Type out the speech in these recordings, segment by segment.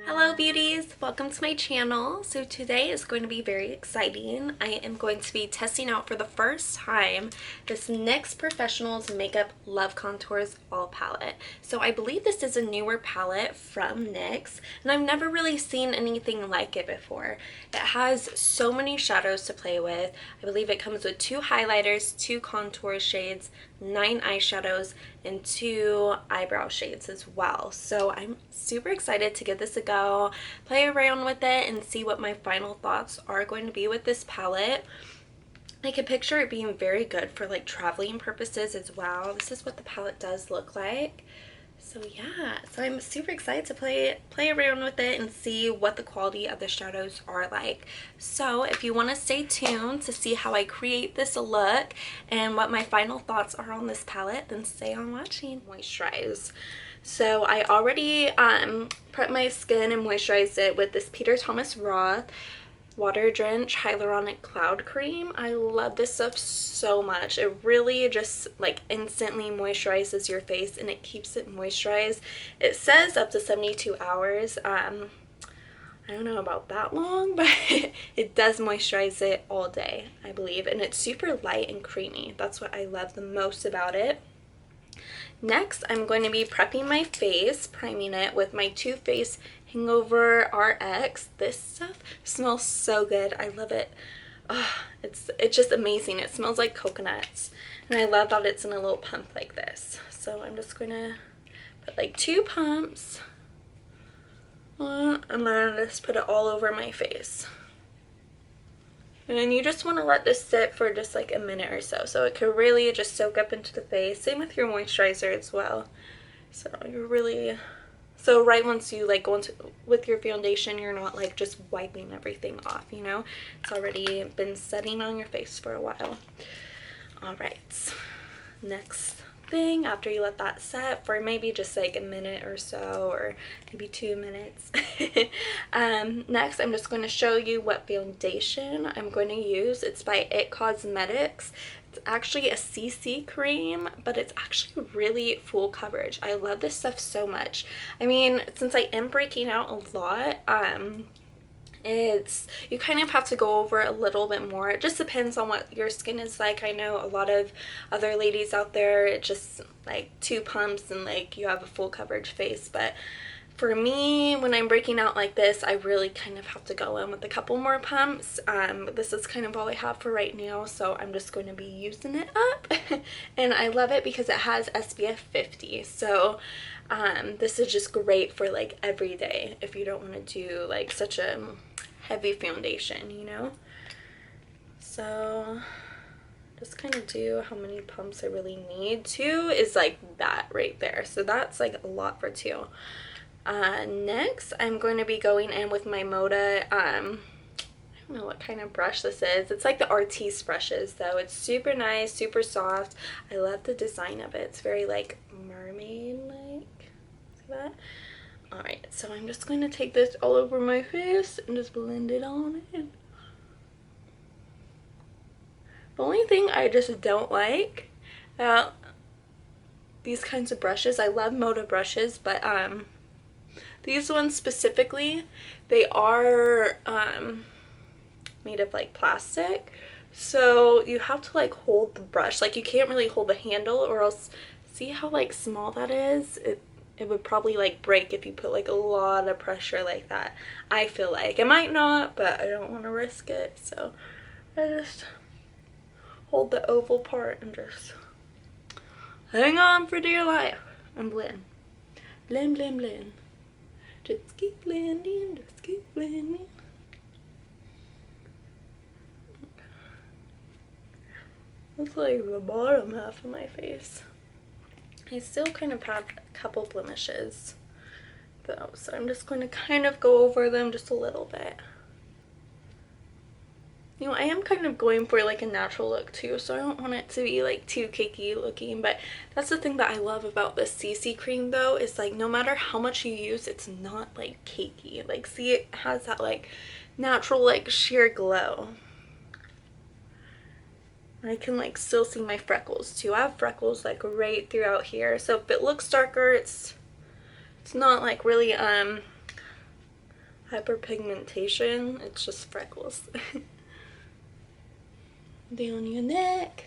Hello beauties, welcome to my channel. So today is going to be very exciting. I am going to be testing out for the first time this NYX Professionals Makeup Love Contours All Palette. So I believe this is a newer palette from NYX and I've never really seen anything like it before. It has so many shadows to play with. I believe it comes with 2 highlighters, 2 contour shades, 9 eyeshadows, and 2 eyebrow shades as well. So I'm super excited to give this a go, play around with it, and see what my final thoughts are going to be with this palette. I can picture it being very good for like traveling purposes as well. This is what the palette does look like. So yeah, so I'm super excited to play around with it and see what the quality of the shadows are like. So if you want to stay tuned to see how I create this look and what my final thoughts are on this palette, then stay on watching. Moisturize. So I already prepped my skin and moisturized it with this Peter Thomas Roth Water Drench Hyaluronic Cloud Cream. I love this stuff so much. It really just like instantly moisturizes your face and it keeps it moisturized. It says up to 72 hours. I don't know about that long, but it does moisturize it all day, I believe. And it's super light and creamy. That's what I love the most about it. Next, I'm going to be prepping my face, priming it with my Too Faced Hangover RX. This stuff smells so good. I love it. Oh, it's just amazing. It smells like coconuts. And I love that it's in a little pump like this. So I'm just going to put like 2 pumps on, and then just put it all over my face. And then you just want to let this sit for just like a minute or so. So it could really just soak up into the face. Same with your moisturizer as well. So you're really... So right once you like go into with your foundation, you're not like just wiping everything off, you know? It's already been setting on your face for a while. Alright. Next thing, after you let that set for maybe just like a minute or so, or maybe 2 minutes. Next, I'm just going to show you what foundation I'm going to use. It's by IT Cosmetics. It's actually a CC cream, but it's actually really full coverage. I love this stuff so much. I mean, since I am breaking out a lot, you kind of have to go over a little bit more. It just depends on what your skin is like. I know a lot of other ladies out there, it just like 2 pumps and like you have a full coverage face, but for me, when I'm breaking out like this, I really kind of have to go in with a couple more pumps. This is kind of all I have for right now, so I'm just going to be using it up. And I love it because it has SPF 50, so this is just great for like every day if you don't want to do like such a heavy foundation, you know? So just kind of do how many pumps I really need. 2 is like that right there, so that's like a lot for 2. Next, I'm going to be going in with my Moda, I don't know what kind of brush this is. It's like the Artiste brushes though. It's super nice, super soft. I love the design of it. It's very like mermaid-like. See that? Alright, so I'm just going to take this all over my face and just blend it on in. The only thing I just don't like about these kinds of brushes, I love Moda brushes, but these ones specifically, they are made of like plastic, so you have to like hold the brush. Like you can't really hold the handle, or else, see how like small that is? It would probably like break if you put like a lot of pressure like that. I feel like it might not, but I don't want to risk it, so I just hold the oval part and just hang on for dear life and blend, blend, blend, blend. Just keep blending, just keep blending. That's like the bottom half of my face. I still kind of have a couple blemishes though, so I'm just going to kind of go over them just a little bit. You know, I am kind of going for like a natural look too, so I don't want it to be like too cakey looking, but that's the thing that I love about this CC cream though, is like no matter how much you use, it's not like cakey. Like see, it has that like natural like sheer glow. I can like still see my freckles too. I have freckles like right throughout here, so if it looks darker, it's not like really hyperpigmentation. It's just freckles. Down your neck.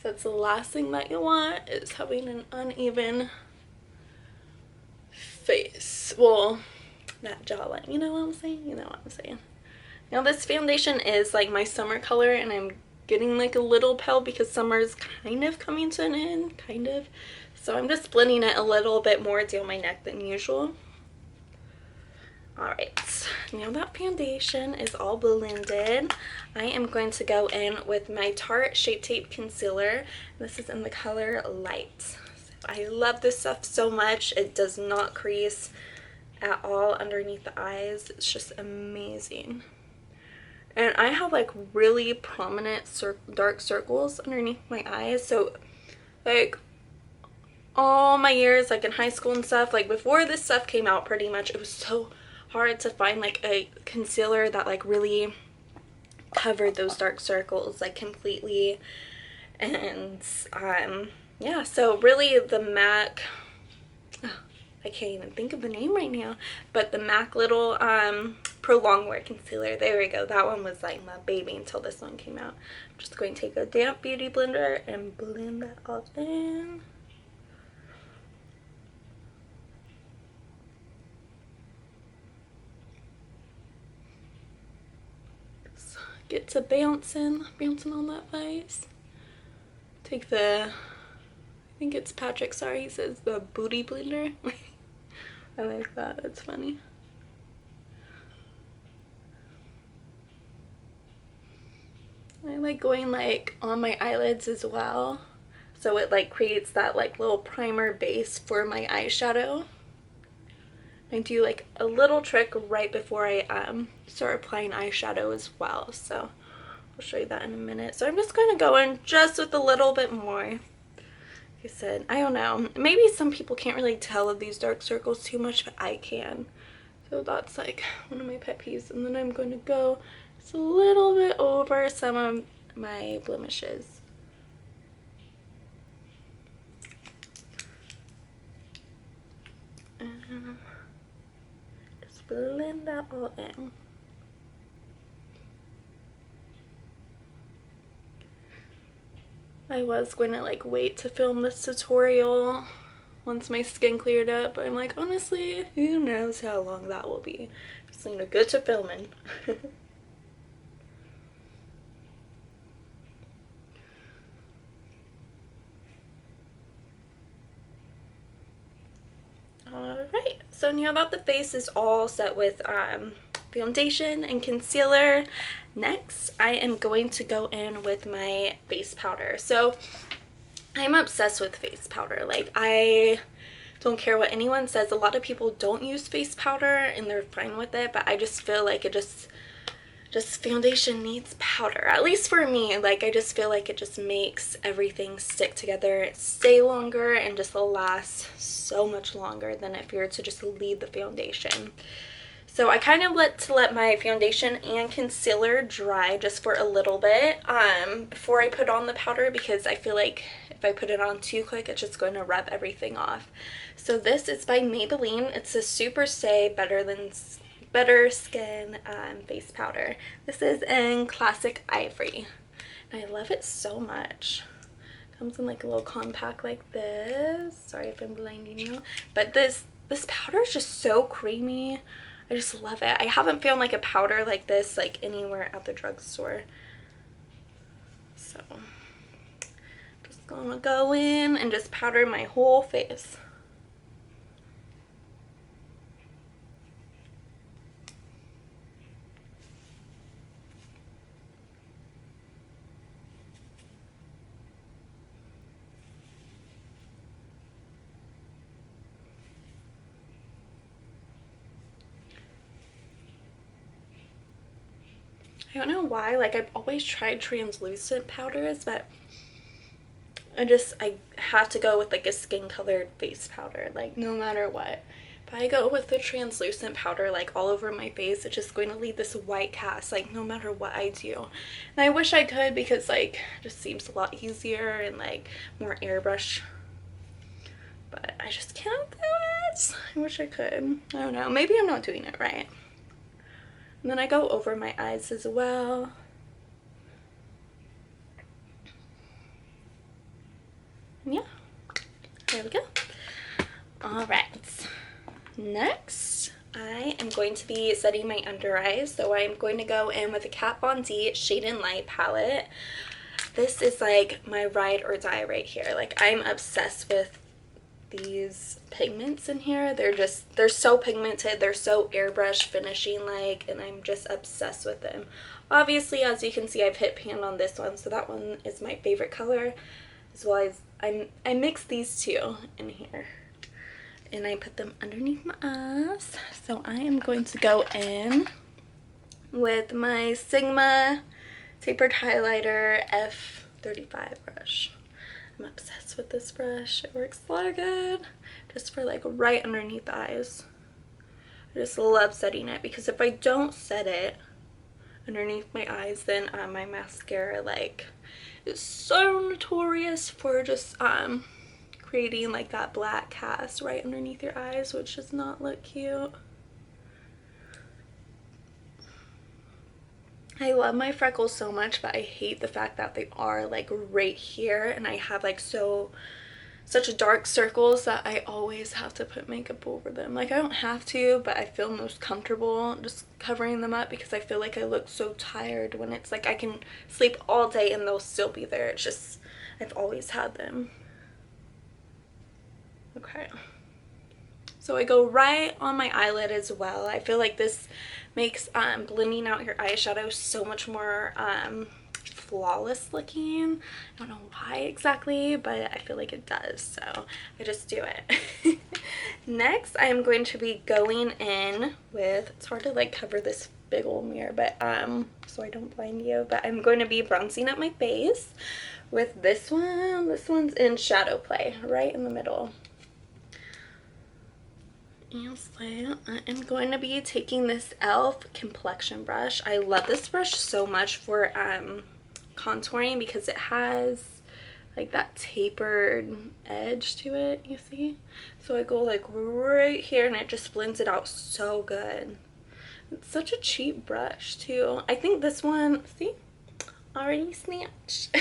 So that's the last thing that you want, is having an uneven face. Well, that jawline, you know what I'm saying? You know what I'm saying. Now this foundation is like my summer color, and I'm getting like a little pale because summer's kind of coming to an end, kind of. So I'm just blending it a little bit more down my neck than usual. Alright, now that foundation is all blended, I am going to go in with my Tarte Shape Tape Concealer. This is in the color Light. So I love this stuff so much. It does not crease at all underneath the eyes. It's just amazing. And I have like really prominent dark circles underneath my eyes. So like all my years, like in high school and stuff, like before this stuff came out pretty much, it was so hard to find like a concealer that like really covered those dark circles like completely. And yeah, so really the MAC, I can't even think of the name right now, but the MAC little Pro Longwear concealer, there we go, that one was like my baby until this one came out. I'm just going to take a damp beauty blender and blend that all in. Get to bouncing on that face. Take the, I think it's Patrick, sorry, he says the booty blender. I like that, that's funny. I like going like on my eyelids as well, so it like creates that like little primer base for my eyeshadow. I do like a little trick right before I start applying eyeshadow as well, so I'll show you that in a minute. So I'm just going to go in just with a little bit more. Like I said, I don't know, maybe some people can't really tell of these dark circles too much, but I can. So that's like one of my pet peeves. And then I'm going to go just a little bit over some of my blemishes. Just blend that all in. I was going to like wait to film this tutorial once my skin cleared up, but I'm like, honestly, who knows how long that will be. Just need to get to filming. Alright, so now that the face is all set with foundation and concealer, next I am going to go in with my face powder. So I'm obsessed with face powder. Like, I don't care what anyone says. A lot of people don't use face powder and they're fine with it, but I just feel like it just foundation needs powder, at least for me. Like, I just feel like it just makes everything stick together, stay longer, and just last so much longer than if you were to just leave the foundation. So I kind of let my foundation and concealer dry just for a little bit before I put on the powder, because I feel like if I put it on too quick, it's just going to rub everything off. So this is by Maybelline. It's a Super Stay Better Skin face powder. This is in Classic Ivory. And I love it so much. Comes in like a little compact like this. Sorry if I'm blinding you. But this powder is just so creamy. I just love it. I haven't found like a powder like this like anywhere at the drugstore. So just gonna go in and just powder my whole face. I don't know why, like I've always tried translucent powders, but I have to go with like a skin colored face powder, like no matter what. If I go with the translucent powder like all over my face, it's just going to leave this white cast like no matter what I do. And I wish I could, because like it just seems a lot easier and like more airbrush, but I just can't do it. I wish I could. I don't know, maybe I'm not doing it right. And then I go over my eyes as well. And yeah, there we go. Alright, next I am going to be setting my under eyes. So I'm going to go in with the Kat Von D Shade and Light palette. This is like my ride or die right here. Like, I'm obsessed with these pigments in here. They're so pigmented, they're so airbrush finishing like, and I'm just obsessed with them. Obviously, as you can see, I've hit pan on this one, so that one is my favorite color, as well as I mixed these two in here and I put them underneath my eyes. So I am going to go in with my Sigma tapered highlighter F35 brush. I'm obsessed with this brush. It works so good. Just for like right underneath the eyes. I just love setting it, because if I don't set it underneath my eyes, then my mascara like is so notorious for just creating like that black cast right underneath your eyes, which does not look cute. I love my freckles so much, but I hate the fact that they are like right here, and I have like such dark circles that I always have to put makeup over them. Like, I don't have to, but I feel most comfortable just covering them up, because I feel like I look so tired when it's like I can sleep all day and they'll still be there. It's just, I've always had them. Okay. So I go right on my eyelid as well. I feel like this makes blending out your eyeshadow so much more flawless looking. I don't know why exactly, but I feel like it does, so I just do it. Next, I am going to be going in with, it's hard to like cover this big old mirror, but so I don't blind you, but I'm going to be bronzing up my face with this one. This one's in Shadow Play, right in the middle. And so I am going to be taking this e.l.f. complexion brush. I love this brush so much for contouring, because it has like that tapered edge to it, you see? So I go like right here and it just blends it out so good. It's such a cheap brush too. I think this one, see? Already snatched.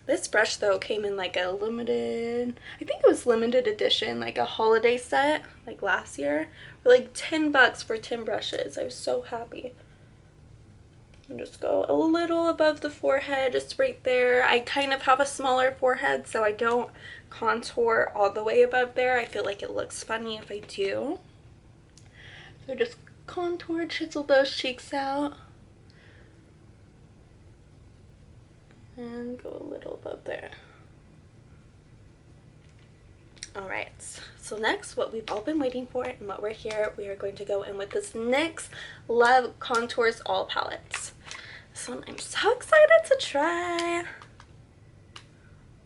This brush though came in like a limited, I think it was limited edition, like a holiday set, like last year, for like 10 bucks for 10 brushes. I was so happy. And just go a little above the forehead, just right there. I kind of have a smaller forehead, so I don't contour all the way above there. I feel like it looks funny if I do. So just contour, chisel those cheeks out. And go a little above there. Alright, so next, what we've all been waiting for and what we're here, we are going to go in with this NYX Love Contours All Palette. This one I'm so excited to try.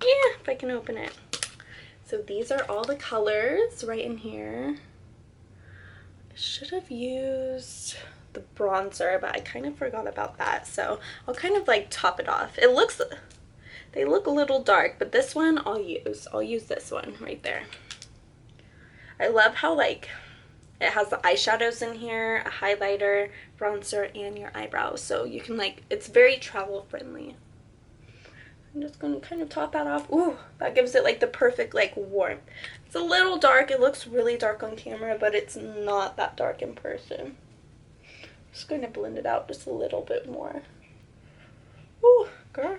Yeah, if I can open it. So these are all the colors right in here. I should have used the bronzer, but I kind of forgot about that, so I'll kind of like top it off. They look a little dark, but this one I'll use this one right there. I love how like it has the eyeshadows in here, a highlighter, bronzer, and your eyebrows, so you can like, it's very travel friendly. I'm just gonna kind of top that off. Ooh, that gives it like the perfect like warmth. It's a little dark, it looks really dark on camera, but it's not that dark in person. Just going to blend it out just a little bit more. Ooh, girl.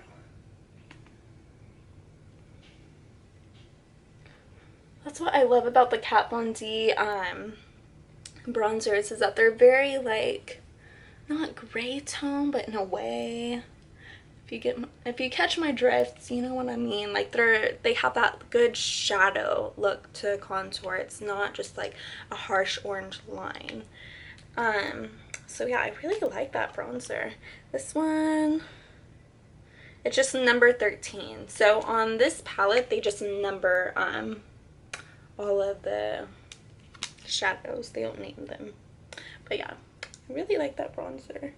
That's what I love about the Kat Von D bronzers, is that they're very like, not gray tone, but in a way, if you catch my drifts, you know what I mean. Like they have that good shadow look to contour. It's not just like a harsh orange line. So yeah, I really like that bronzer. This one, it's just number 13. So on this palette, they just number all of the shadows. They don't name them. But yeah, I really like that bronzer.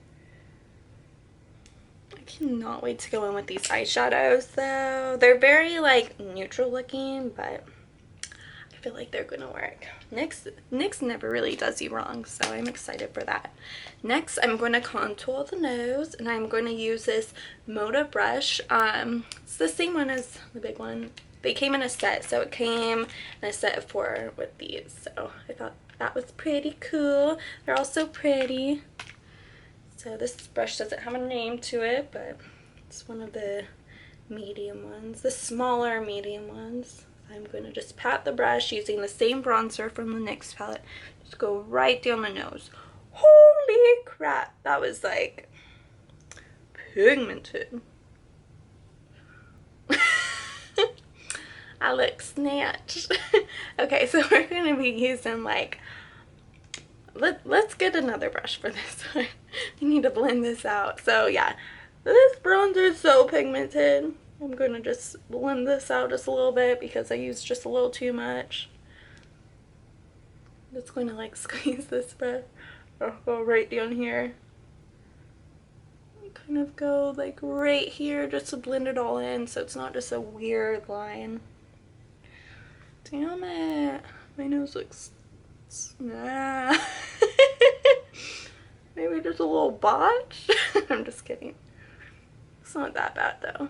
I cannot wait to go in with these eyeshadows though. They're very like neutral looking, but I feel like they're gonna work. NYX never really does you wrong, so I'm excited for that. Next, I'm going to contour the nose, and I'm going to use this Moda brush. It's the same one as the big one. They came in a set, so it came in a set of 4 with these, so I thought that was pretty cool. They're all so pretty. So this brush doesn't have a name to it, but it's one of the medium ones, the smaller medium ones. I'm going to just pat the brush using the same bronzer from the NYX palette. Just go right down the nose. Holy crap, that was like pigmented. I look snatched. Okay, so we're going to be using like, let's get another brush for this one. We need to blend this out. So yeah, this bronzer is so pigmented. I'm going to just blend this out just a little bit because I used just a little too much. I'm just going to like squeeze this brush. I'll go right down here. Kind of go like right here just to blend it all in so it's not just a weird line. Damn it. My nose looks... Nah. Maybe just a little botch? I'm just kidding. It's not that bad though.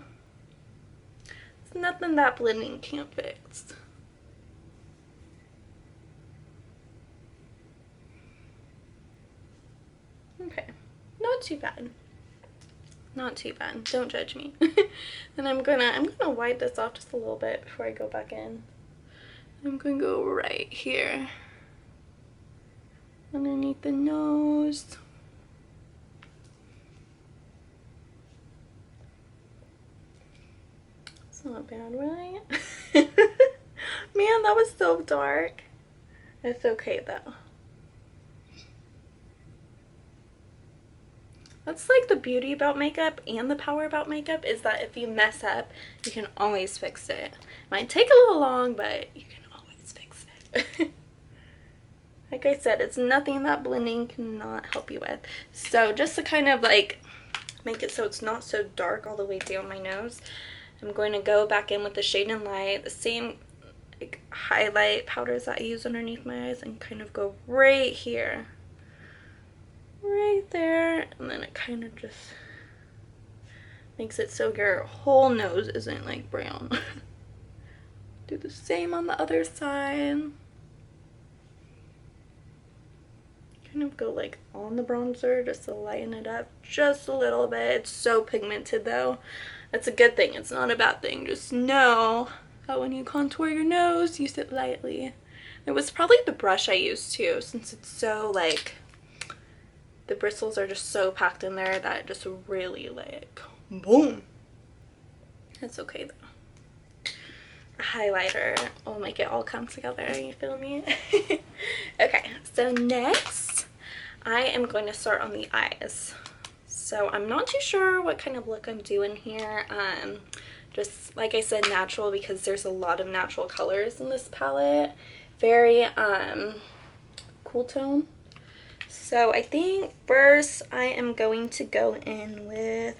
It's nothing that blending can't fix. Okay. Not too bad. Not too bad. Don't judge me. And I'm gonna wipe this off just a little bit before I go back in. I'm gonna go right here. Underneath the nose. It's not bad, right? Man, that was so dark. It's okay though. That's like the beauty about makeup and the power about makeup is that if you mess up, you can always fix it. Might take a little long, but you can always fix it. Like I said, it's nothing that blending cannot help you with. So just to kind of like make it so it's not so dark all the way down my nose, I'm going to go back in with the Shade and Light, the same like highlight powders that I use underneath my eyes, and kind of go right here. Right there, and then it kind of just makes it so your whole nose isn't like brown. Do the same on the other side. Kind of go like on the bronzer just to lighten it up just a little bit. It's so pigmented though. That's a good thing. It's not a bad thing. Just know that when you contour your nose, use it lightly. It was probably the brush I used too, since it's so like, the bristles are just so packed in there that it just really like, boom. It's okay though. A highlighter will make it all come together, you feel me? Okay, so next I am going to start on the eyes. So I'm not too sure what kind of look I'm doing here. Just like I said, natural, because there's a lot of natural colors in this palette. Very cool tone. So I think first I am going to go in with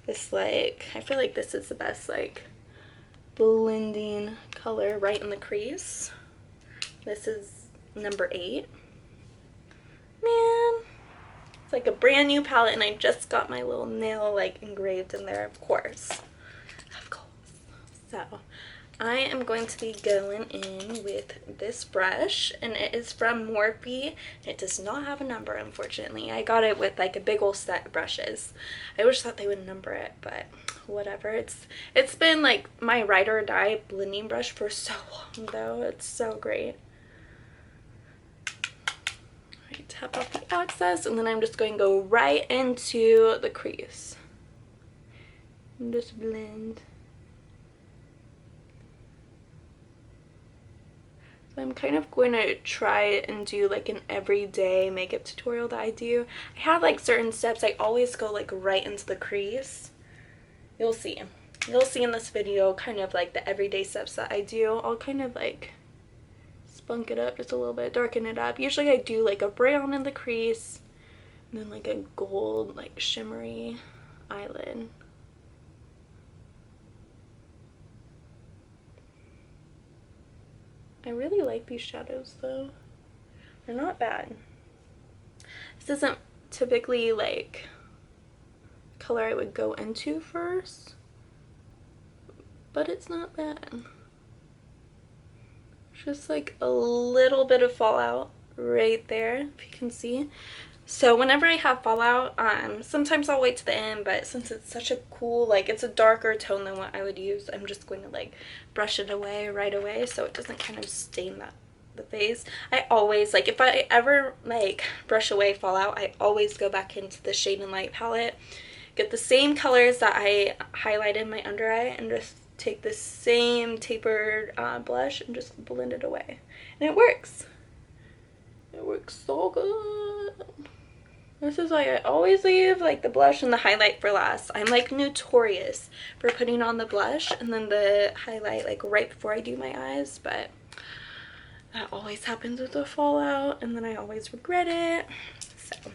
this, like, I feel like this is the best like blending color right in the crease. This is number 8. Man, it's like a brand new palette and I just got my little nail like engraved in there, of course. Of course. So I am going to be going in with this brush, and it is from Morphe. It does not have a number, unfortunately. I got it with like a big old set of brushes. I wish that they would number it, but whatever. It's been like my ride or die blending brush for so long though. It's so great. Alright, tap off the excess, and then I'm just going to go right into the crease and just blend. I'm kind of going to try and do like an everyday makeup tutorial that I do. I have like certain steps. I always go like right into the crease. You'll see. You'll see in this video kind of like the everyday steps that I do. I'll kind of like spunk it up just a little bit, darken it up. Usually I do like a brown in the crease and then like a gold like shimmery eyelid. I really like these shadows though. They're not bad. This isn't typically like color I would go into first, but it's not bad. Just like a little bit of fallout right there, if you can see. So whenever I have fallout, sometimes I'll wait to the end, but since it's such a cool, like, it's a darker tone than what I would use, I'm just going to like brush it away right away so it doesn't kind of stain the face. I always, like, if I ever like brush away fallout, I always go back into the Shade and Light palette, get the same colors that I highlighted my under eye, and just take the same tapered blush and just blend it away. And it works. It works so good. This is why I always leave like the blush and the highlight for last. I'm like notorious for putting on the blush and then the highlight like right before I do my eyes, but that always happens with the fallout and then I always regret it. So I'm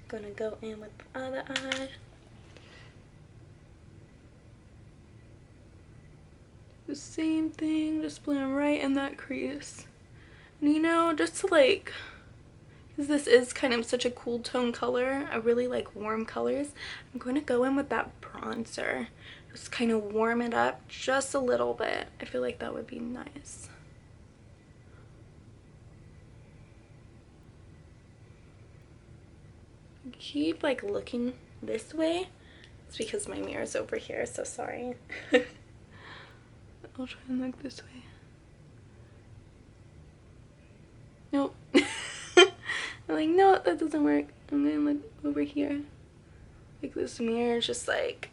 gonna go in with the other eye. The same thing, just blend right in that crease. And you know, just to like, because this is kind of such a cool tone color, I really like warm colors, I'm going to go in with that bronzer. Just kind of warm it up just a little bit. I feel like that would be nice. Keep like looking this way. It's because my mirror's over here, so sorry. I'll try and look this way. Nope. I'm like, no, that doesn't work. I'm gonna look over here. Like, this mirror is just like,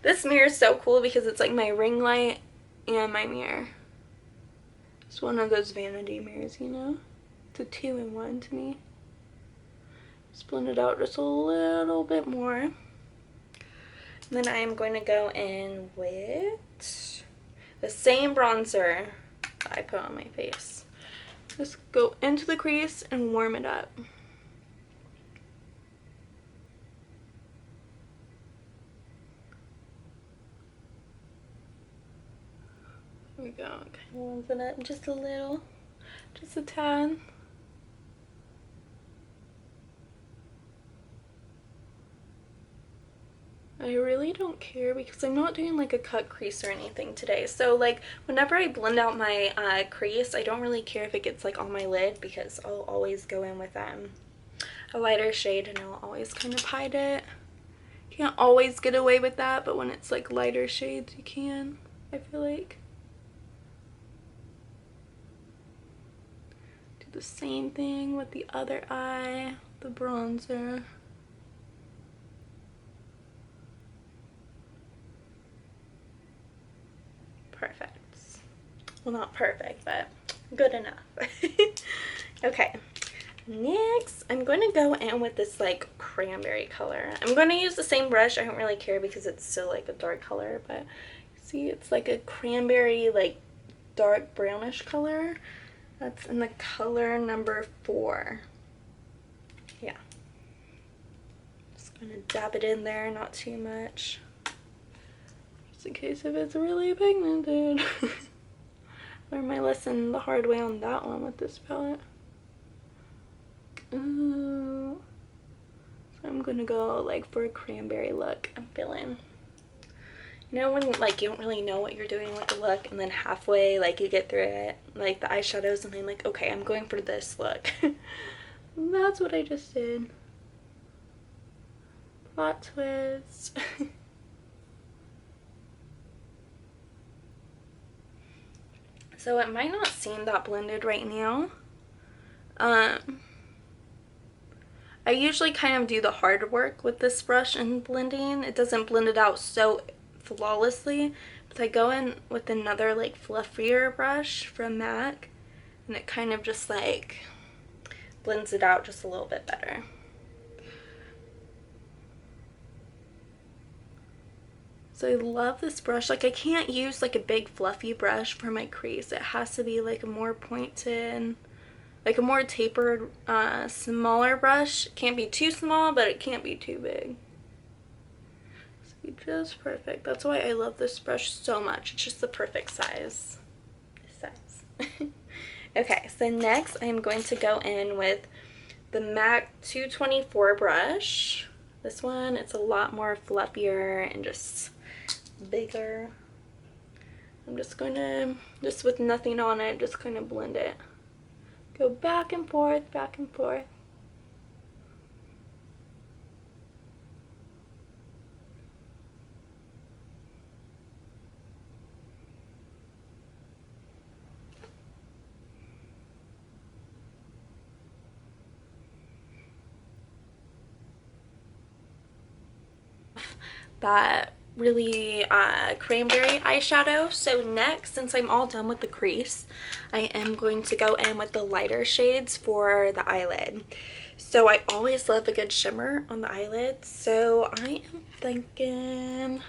this mirror is so cool because it's like my ring light and my mirror. It's one of those vanity mirrors, you know? It's a 2-in-1 to me. Just blend it out just a little bit more. And then I am going to go in with the same bronzer that I put on my face. Just go into the crease and warm it up. There we go. Kind of warms it up just a little, just a tad. I really don't care because I'm not doing like a cut crease or anything today. So like whenever I blend out my crease, I don't really care if it gets like on my lid because I'll always go in with a lighter shade and I'll always kind of hide it. Can't always get away with that, but when it's like lighter shades you can, I feel like. Do the same thing with the other eye, the bronzer. Perfect. Well, not perfect, but good enough. Okay, next I'm going to go in with this like cranberry color. I'm going to use the same brush. I don't really care because it's still like a dark color, but see, it's like a cranberry, like dark brownish color. That's in the color number 4. Yeah. Just going to dab it in there, not too much. In case if it's really pigmented. Learned my lesson the hard way on that one with this palette. So I'm gonna go like for a cranberry look. I'm feeling, you know, when like you don't really know what you're doing with the look and then halfway like you get through it, like the eyeshadows, and I'm like, okay, I'm going for this look. That's what I just did. Plot twist. So it might not seem that blended right now. I usually kind of do the hard work with this brush and blending. It doesn't blend it out so flawlessly, but I go in with another like fluffier brush from MAC and it kind of just like blends it out just a little bit better. So I love this brush. Like I can't use like a big fluffy brush for my crease. It has to be like a more pointed, like a more tapered, smaller brush. It can't be too small, but it can't be too big. So just perfect. That's why I love this brush so much. It's just the perfect size. This size. Okay, so next I am going to go in with the MAC 224 brush. This one, it's a lot more fluffier and just bigger. I'm just going to, just with nothing on it, just kind of blend it. Go back and forth, back and forth. That really cranberry eyeshadow. So next, since I'm all done with the crease, I am going to go in with the lighter shades for the eyelid. So I always love a good shimmer on the eyelid, so I am thinking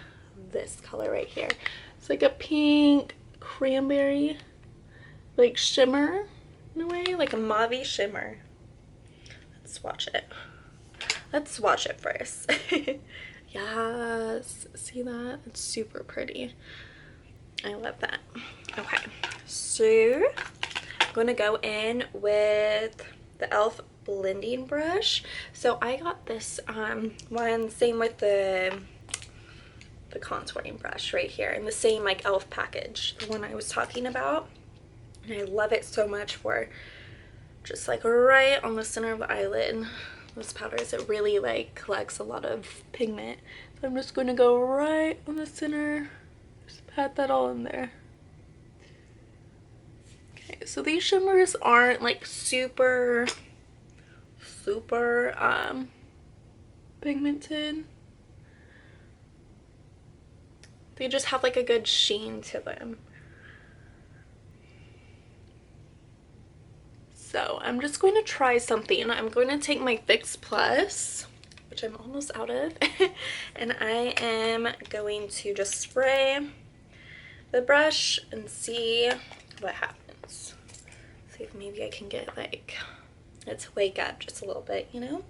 this color right here. It's like a pink cranberry like shimmer in a way, like a mauve shimmer. Let's swatch it. Let's swatch it first. Yes, see that? It's super pretty. I love that. Okay, so I'm gonna go in with the e.l.f. blending brush. So I got this one, same with the contouring brush right here, in the same like e.l.f. package, the one I was talking about. And I love it so much for just like right on the center of the eyelid. This powder is, it really like collects a lot of pigment. So I'm just going to go right on the center, just pat that all in there. Okay, so these shimmers aren't like super pigmented. They just have like a good sheen to them. So I'm just going to try something. I'm going to take my Fix Plus, which I'm almost out of, and I am going to just spray the brush and see what happens. See if maybe I can get like it to wake up just a little bit, you know?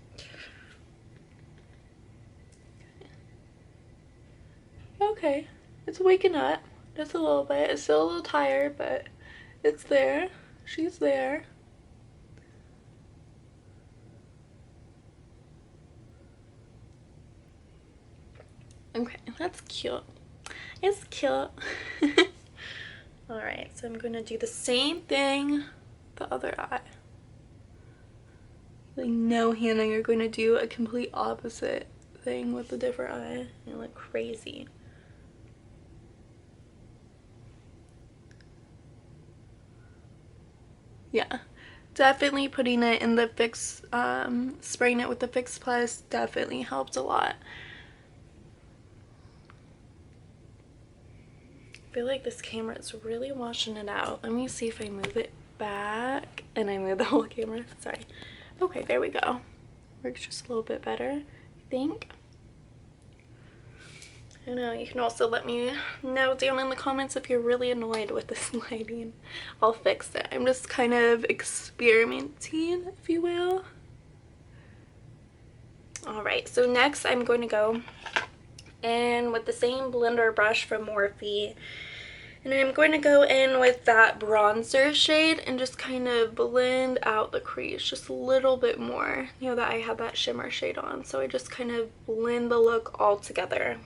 Okay, it's waking up just a little bit. It's still a little tired, but it's there. She's there. Okay, that's cute. It's cute. Alright, so I'm going to do the same thing the other eye. Like, no, Hannah, you're going to do a complete opposite thing with a different eye. You look crazy. Yeah, definitely putting it in the Fix, spraying it with the Fix Plus definitely helped a lot. I feel like this camera is really washing it out. Let me see if I move it back and I move the whole camera. Sorry. Okay, there we go. Works just a little bit better, I think. I know, you can also let me know down in the comments if you're really annoyed with this lighting. I'll fix it. I'm just kind of experimenting, if you will. Alright, so next I'm going to go in with the same blender brush from Morphe, and I'm going to go in with that bronzer shade and just kind of blend out the crease just a little bit more. You know that I have that shimmer shade on, so I just kind of blend the look all together.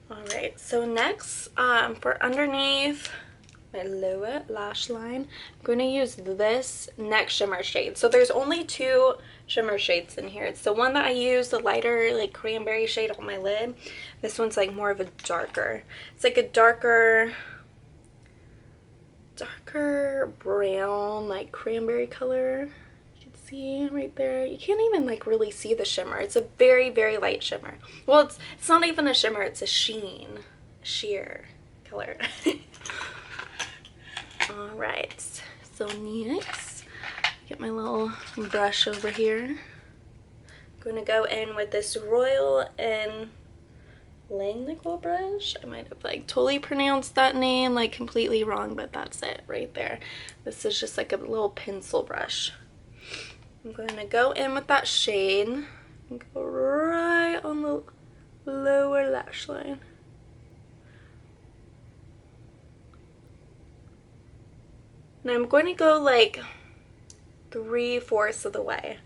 Alright, so next, for underneath my lower lash line, I'm going to use this NYX shimmer shade. So there's only two shimmer shades in here. It's the one that I use, the lighter like cranberry shade on my lid. This one's like more of a darker. It's like a darker brown, like cranberry color. You can see right there. You can't even like really see the shimmer. It's a very, very light shimmer. Well, it's not even a shimmer, it's a sheer color. Alright, so next, get my little brush over here. I'm going to go in with this Royal and Langnickel brush. I might have like totally pronounced that name like completely wrong, but that's it right there. This is just like a little pencil brush. I'm going to go in with that shade and go right on the lower lash line. And I'm going to go like 3/4 of the way.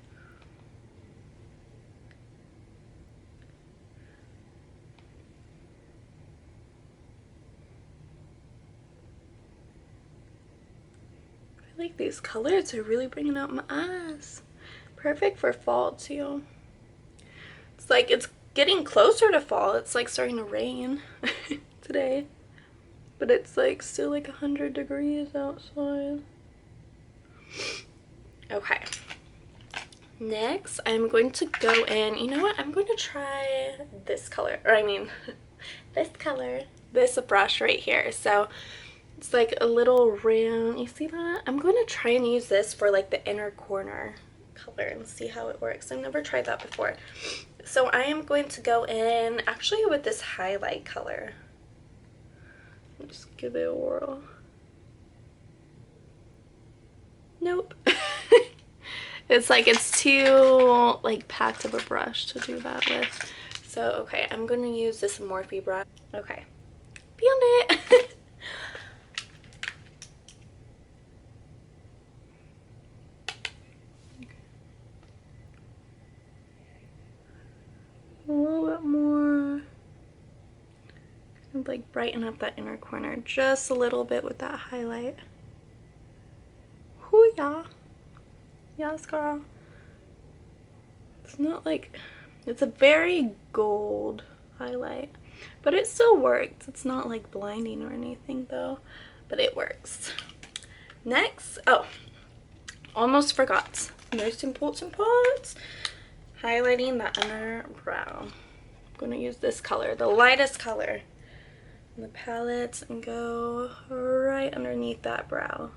I like these colors are really bringing out my eyes. Perfect for fall too. It's like it's getting closer to fall. It's like starting to rain today. But it's like still like 100 degrees outside. Okay. Next, I'm going to go in. You know what? I'm going to try this color. Or I mean, this color. This brush right here. So it's like a little round. You see that? I'm going to try and use this for like the inner corner color and see how it works. I've never tried that before. So I am going to go in actually with this highlight color. Just give it a whirl. Nope. It's like it's too like packed of a brush to do that with. So okay, I'm gonna use this Morphe brush. Okay, found it. A little bit more. And like brighten up that inner corner just a little bit with that highlight. Hoo yeah. Yes, girl. It's not like, it's a very gold highlight, but it still works. It's not like blinding or anything though, but it works. Next, oh, almost forgot. Most important part, highlighting the inner brow. I'm gonna use this color, the lightest color in the palette, and go right underneath that brow.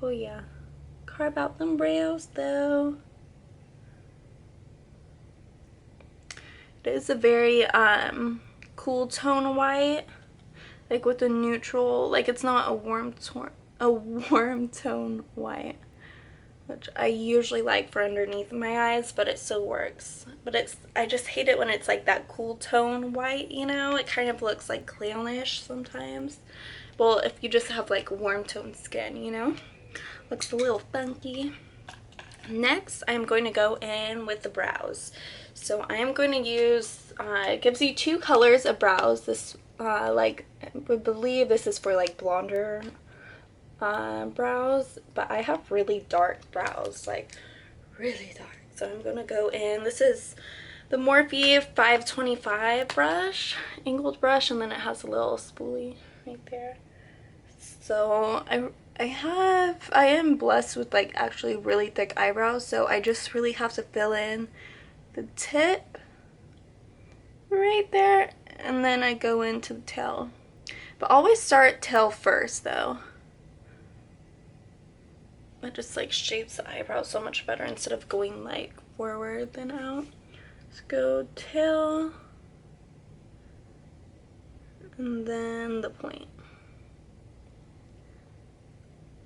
Oh yeah. Carve out them brows though. It is a very cool tone white, like with a neutral, like it's not a warm tone white, which I usually like for underneath my eyes, but it still works. But it's, I just hate it when it's like that cool tone white, you know? It kind of looks like clownish sometimes. Well, if you just have like warm tone skin, you know? Looks a little funky. Next, I'm going to go in with the brows. So I am going to use, it gives you two colors of brows. This, like, I believe this is for like blonder brows, but I have really dark brows, like really dark. So I'm going to go in, this is the Morphe 525 brush, angled brush, and then it has a little spoolie right there. So I am blessed with like actually really thick eyebrows, so I just really have to fill in the tip right there, and then I go into the tail. But always start tail first though. It just like shapes the eyebrow so much better instead of going like forward than out. Let's go tail and then the point.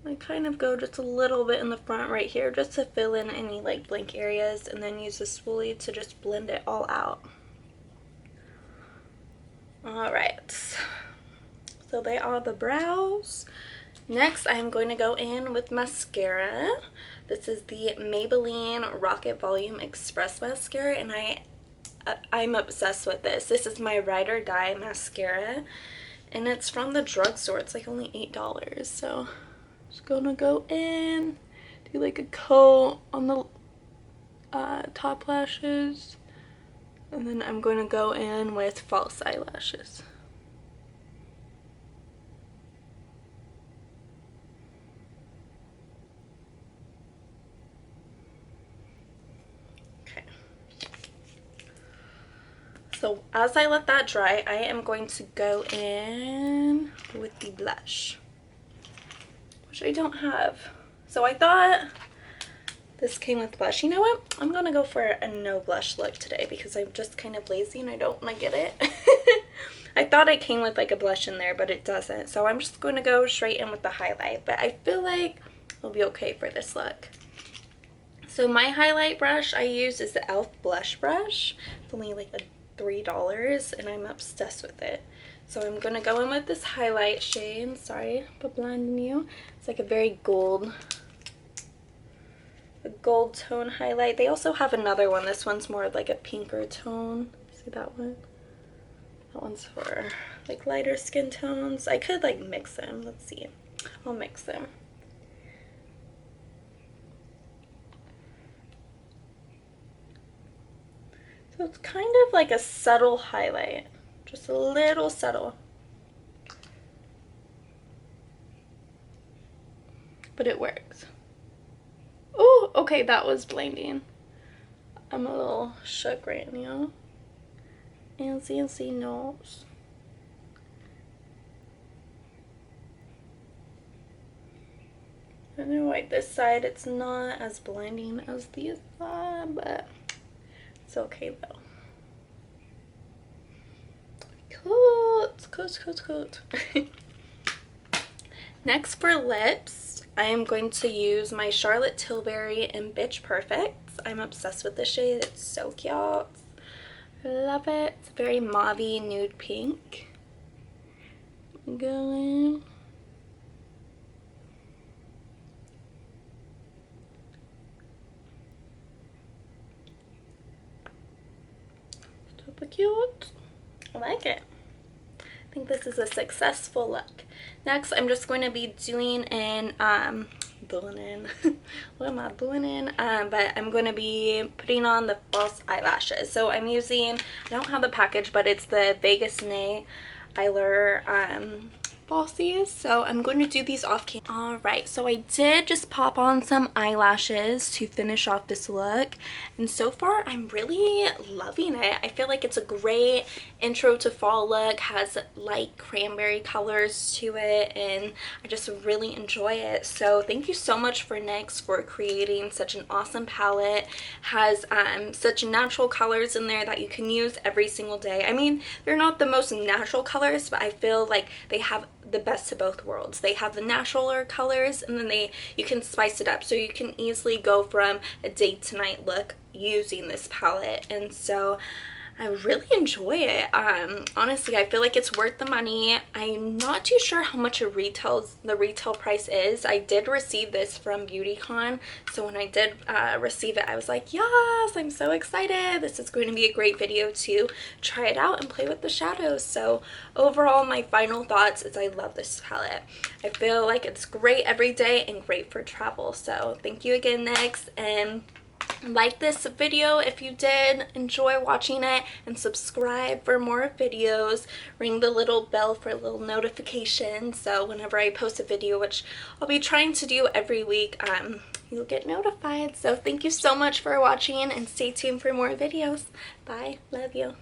I kind of go just a little bit in the front right here just to fill in any like blank areas, and then use the spoolie to just blend it all out. Alright, so they are the brows. Next, I'm going to go in with mascara. This is the Maybelline Rocket Volume Express Mascara, and I'm obsessed with this. This is my Ride or Die mascara, and it's from the drugstore. It's like only $8, so just gonna go in, do like a coat on the top lashes, and then I'm going to go in with false eyelashes. Okay. So as I let that dry, I am going to go in with the blush, which I don't have. So I thought this came with blush. You know what? I'm gonna go for a no blush look today because I'm just kind of lazy and I don't want to get it. I thought it came with like a blush in there, but it doesn't. So I'm just going to go straight in with the highlight. But I feel like it'll be okay for this look. So my highlight brush I use is the e.l.f. blush brush. It's only like $3 and I'm obsessed with it. So I'm gonna go in with this highlight shade. Sorry for blinding you. It's like a very gold tone highlight. They also have another one. This one's more like a pinker tone. See that one? That one's for like lighter skin tones. I could like mix them. Let's see. I'll mix them. So it's kind of like a subtle highlight. Just a little subtle. But it works. Oh, okay, that was blinding. I'm a little shook right now. And CNC knows. And then like this side, it's not as blinding as the side, but it's okay though. Coat. Next for lips, I am going to use my Charlotte Tilbury in Bitch Perfect. I'm obsessed with this shade. It's so cute. I love it. It's very mauvey nude pink. Going. Super cute. I like it. I think this is a successful look. Next, I'm just going to be doing an what am I doing in? But I'm going to be putting on the false eyelashes. So I'm using, I don't have the package, but it's the Vegas Nay Eyeliner falsies. So I'm going to do these off camera. Alright, so I did just pop on some eyelashes to finish off this look, and so far I'm really loving it. I feel like it's a great intro to fall look, has light cranberry colors to it, and I just really enjoy it. So thank you so much for NYX for creating such an awesome palette. Has such natural colors in there that you can use every single day. I mean, they're not the most natural colors, but I feel like they have the best of both worlds. They have the natural colors, and then you can spice it up, so you can easily go from a day to night look using this palette. And so I really enjoy it. Honestly, I feel like it's worth the money. I'm not too sure how much the retail price is. I did receive this from BeautyCon, so when I did receive it, I was like, yes, I'm so excited. This is going to be a great video to try it out and play with the shadows. So overall, my final thoughts is I love this palette. I feel like it's great every day and great for travel. So thank you again, NYX, and like this video if you did enjoy watching it, and subscribe for more videos. Ring the little bell for a little notification, so whenever I post a video, which I'll be trying to do every week, you'll get notified. So thank you so much for watching, and stay tuned for more videos. Bye. Love you.